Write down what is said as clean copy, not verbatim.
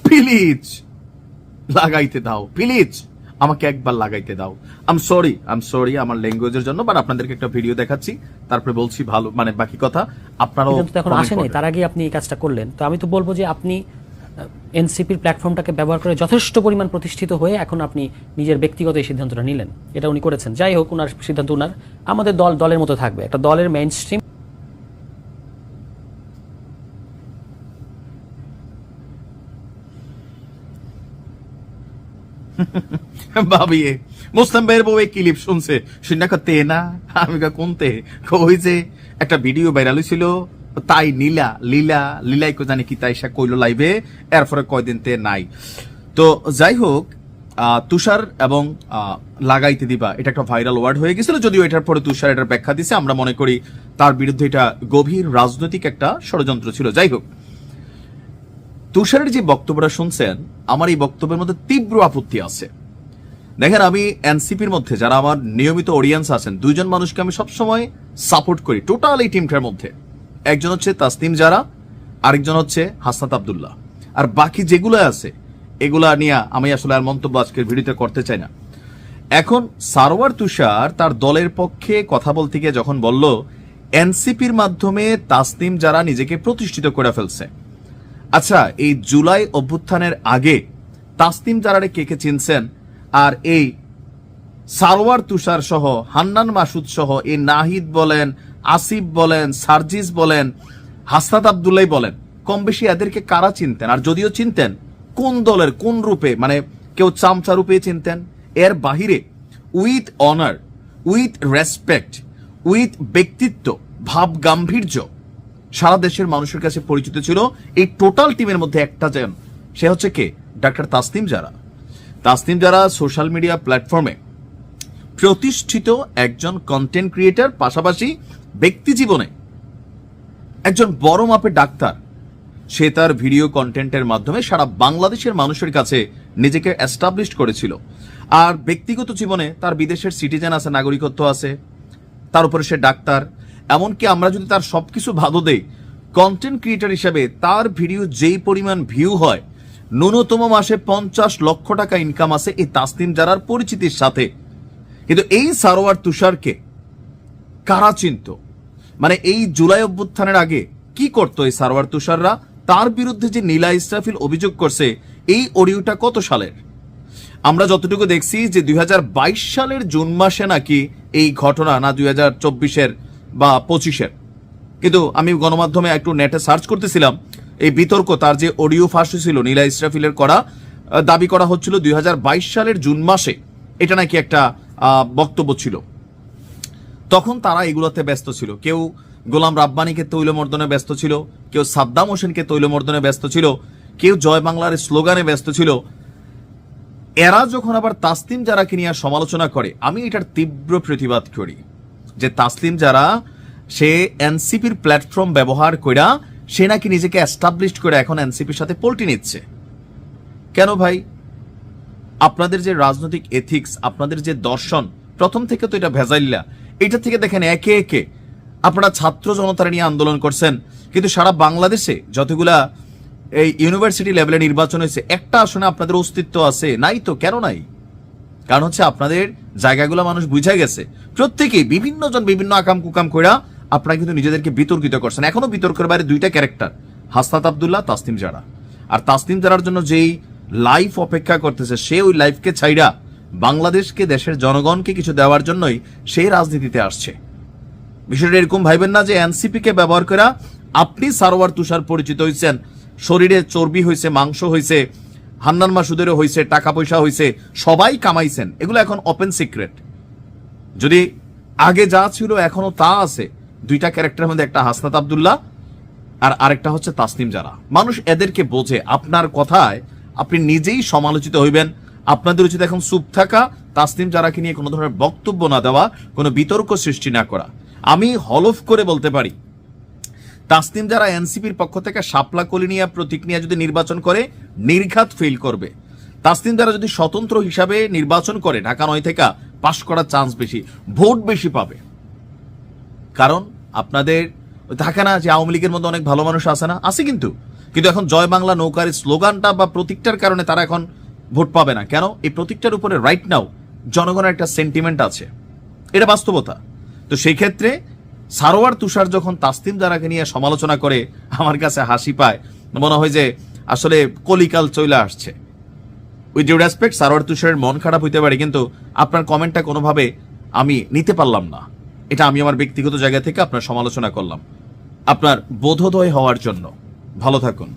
Please লাগাইতে দাও, please আমাকে একবার লাগাইতে দাও। আম সরি আমার ল্যাঙ্গুয়েজের জন্য, বাট আপনাদেরকে একটা ভিডিও দেখাচ্ছি, তারপরে বলছি ভালো মানে বাকি কথা। আপনারাও এখন আসেনি, তার আগে আপনি এই কাজটা করলেন। তো আমি তো বলবো যে আপনি এনসিপির প্ল্যাটফর্মটাকে ব্যবহার করে যথেষ্ট পরিমাণ প্রতিষ্ঠিত হয়ে এখন আপনি নিজের ব্যক্তিগত এই সিদ্ধান্তটা নিলেন। এটা উনি করেছেন, যাই হোক ওনার সিদ্ধান্ত ওনার। আমাদের দলের মতো থাকবে, একটা দলের মেইন স্ট্রিম। ভাবিয়ে মুসলিম ভাইয়ের বউ এই ক্লিপ শুনছে, শুনে তে না আমি কোনতে কই যে একটা ভিডিও ভাইরাল হয়েছিল, তাই লীলাই কো জানি কি তাই সে কইলো লাইভে, এরপরে কয়দিন তে নাই। তো যাই হোক, তুষার এবং লাগাইতে দিবা এটা একটা ভাইরাল ওয়ার্ড হয়ে গেছিল, যদিও এটার পরে তুষার এটার ব্যাখ্যা দিছে। আমরা মনে করি তার বিরুদ্ধে এটা গভীর রাজনৈতিক একটা ষড়যন্ত্র ছিল। যাই হোক, তুষারের যে বক্তব্যটা শুনছেন, আমার এই বক্তব্যের মধ্যে তীব্র আপত্তি আছে। দেখেন, আমি এনসিপির মধ্যে যারা আমার নিয়মিত অডিয়েন্স আছেন, দুইজন মানুষকে আমি সবসময় সাপোর্ট করি টোটাল এই টিমটার মধ্যে। একজন হচ্ছে তাসনিম জারা, আরেকজন হচ্ছে হাসনাত আব্দুল্লাহ। আর বাকি যেগুলো আছে এগুলা নিয়ে আমি আসলে আর মন্তব্য আজকের ভিডিওতে করতে চাই না। এখন সারওয়ার তুষার তার দলের পক্ষে কথা বলতে গিয়ে যখন বলল এনসিপির মাধ্যমে তাসনিম জারা নিজেকে প্রতিষ্ঠিত করে ফেলছে। আচ্ছা, এই জুলাই অভ্যুত্থানের আগে তাসনিম জারারে কে কে চিনছেন? আর এই সারওয়ার তুষার সহ, হান্নান মাসুদ সহ, এই নাহিদ বলেন, আসিফ বলেন, সার্জিস বলেন, হাসনাত আব্দুল্লাহ বলেন, কম বেশি এদেরকে কারা চিনতেন? আর যদিও চিনতেন, কোন দলের কোন রূপে? মানে কেউ চামচা রূপে চিনতেন। এর বাহিরে with honour, with respect, with ব্যক্তিত্ব, ভাব গাম্ভীর্য সারা দেশের মানুষের কাছে পরিচিত ছিল। এই টোটাল টিমের মধ্যে একটা জন, সে হচ্ছে কে? ডাক্তার তাসনিম জারা। তাসনিম জারা সোশ্যাল মিডিয়া প্ল্যাটফর্মে প্রতিষ্ঠিত একজন কন্টেন্ট ক্রিয়েটর, পাশাপাশি ব্যক্তি জীবনে একজন বড় মাপের ডাক্তার। সে তার ভিডিও কন্টেন্টের মাধ্যমে সারা বাংলাদেশের মানুষের কাছে নিজেকে এস্টাবলিশ করেছিল। আর ব্যক্তিগত জীবনে তার বিদেশের সিটিজেন আছে, নাগরিকত্ব আছে, তার উপরে সে ডাক্তার। এমনকি আমরা যদি তার সবকিছু ভালো দেই, কন্টেন্ট ক্রিয়েটর হিসেবে তার ভিডিও যেই পরিমাণ ভিউ হয়, ন্যূনতম মাসে 50 লক্ষ টাকা ইনকাম আছে এই তাসনিম জারার পরিচিতির সাথে। কিন্তু এই সারওয়ার তুষারকে কারা চিনত? মানে এই জুলাই অভ্যুত্থানের আগে কি করতো এই সারওয়ার তুষাররা? তার বিরুদ্ধে যে নীলা ইসরাফিল অভিযোগ করছে, এই অডিওটা কত সালের? আমরা যতটুকু দেখছি যে 2022 সালের জুন মাসে নাকি এই ঘটনা, না 2024-এর বা 25-এর। কিন্তু আমি গণমাধ্যমে একটু নেটে সার্চ করতেছিলাম, এই বিতর্ক, তার যে অডিও ফাঁস হয়েছিল নীলা ইসরাফিলের করা, দাবি করা হচ্ছিল 2022 সালের জুন মাসে এটা নাকি একটা বক্তব্য ছিল। তখন তারা এগুলোতে ব্যস্ত ছিল। কেউ গোলাম রাব্বানীকে তৈলমর্দনে ব্যস্ত ছিল, কেউ সাদ্দাম হোসেনকে তৈলমর্দনে ব্যস্ত ছিল, কেউ জয় বাংলার স্লোগানে ব্যস্ত ছিল। এরা যখন আবার তাসনিম জারাকে নিয়ে সমালোচনা করে, আমি এটার তীব্র প্রতিবাদ করি যে তাসনিম জারা সে এনসিপির প্ল্যাটফর্ম ব্যবহার কইরা সে নাকি নিজেকে এস্টাবলিশড করে এখন এনসিপির সাথে পল্টি নিচ্ছে। কেন ভাই? আপনাদের যে রাজনৈতিক এথিক্স, আপনাদের যে দর্শন, প্রথম থেকে তো এটা ভেজাইল্লা। এটা থেকে দেখেন একে একে আপনারা ছাত্র জনতার নিয়ে আন্দোলন করছেন, কিন্তু সারা বাংলাদেশে যতগুলা এই ইউনিভার্সিটি লেভেলে নির্বাচন হয়েছে, একটা আসনে আপনাদের অস্তিত্ব আছে? নাই তো। কেন নাই? কারণ হচ্ছে আপনাদের জায়গাগুলো মানুষ বুঝে গেছে। প্রত্যেকেই বিভিন্ন জন বিভিন্ন আকাম কুকাম কইরা আপনারা কিন্তু নিজেদেরকে বিতর্কিত করছেন। এখনো বিতর্কের বাইরে দুইটা ক্যারেক্টার, হাসনাত আব্দুল্লাহ, তাসনিম জারা। আর তাসনিম জারার জন্য যেই লাইফ অপেক্ষা করতেছে, সে ওই লাইফকে ছাইড়া বাংলাদেশকে, দেশের জনগণকে কিছু দেওয়ার জন্যই সেই রাজনীতিতে আসছে। বিষয়টা এরকম ভাইবেন না যে এনসিপি কে ব্যবহার করা আপনি সারওয়ার তুষার পরিচিত হয়েছেন, শরীরে চর্বি হয়েছে, মাংস হয়েছে, হান্নান মাসুদেরও হয়েছে, টাকা পয়সা হয়েছে, সবাই কামাইছেন। এগুলো এখন ওপেন সিক্রেট। যদি আগে যা ছিল এখনো তা আছে। দুইটা ক্যারেক্টারের মধ্যে একটা হাসনাত আব্দুল্লাহ আর আরেকটা হচ্ছে তাসনিম জারা। মানুষ এদেরকে বোঝে। আপনার কথায় আপনি নিজেই সমালোচিত হইবেন। আপনাদের উচিত এখন চুপ থাকা, তাসনিম জারাকে নিয়ে কোনো ধরনের বক্তব্য না দেওয়া, কোনো বিতর্ক সৃষ্টি না করা। আমি হলফ করে বলতে পারি, তাসনিম জারা এনসিপির পক্ষ থেকে শাপলা কলি নিয়ে প্রতীক নিয়ে যদি নির্বাচন করে, নির্ঘাত ফেল করবে। তাসনিম জারা যদি স্বতন্ত্র হিসাবে নির্বাচন করে, ঢাকা 9 থেকে পাশ করার চান্স বেশি, ভোট বেশি পাবে। কারণ আপনাদের থাকে না যে আওয়ামী লীগের মধ্যে অনেক ভালো মানুষ আছে না? আছে, কিন্তু এখন জয় বাংলা নৌকার স্লোগানটা বা প্রতীকটার কারণে তারা এখন ভোট পাবে না। কেন? এই প্রতীকটার উপরে রাইট নাও জনগণের একটা সেন্টিমেন্ট আছে, এটা বাস্তবতা। তো সেই ক্ষেত্রে সারোয়ার তুষার যখন তাসতিম জারাকে নিয়ে সমালোচনা করে আমার কাছে হাসি পায়, মনে হয় যে আসলে কলিকাল চলে আসছে। উইথ ডিউ রেসপেক্ট, সারোয়ার তুষারের মন খারাপ হইতে পারে, কিন্তু আপনার কমেন্টটা কোনোভাবে আমি নিতে পারলাম না। এটা আমি আমার ব্যক্তিগত জায়গা থেকে আপনার সমালোচনা করলাম আপনার বোধোদয় হওয়ার জন্য। ভালো থাকুন।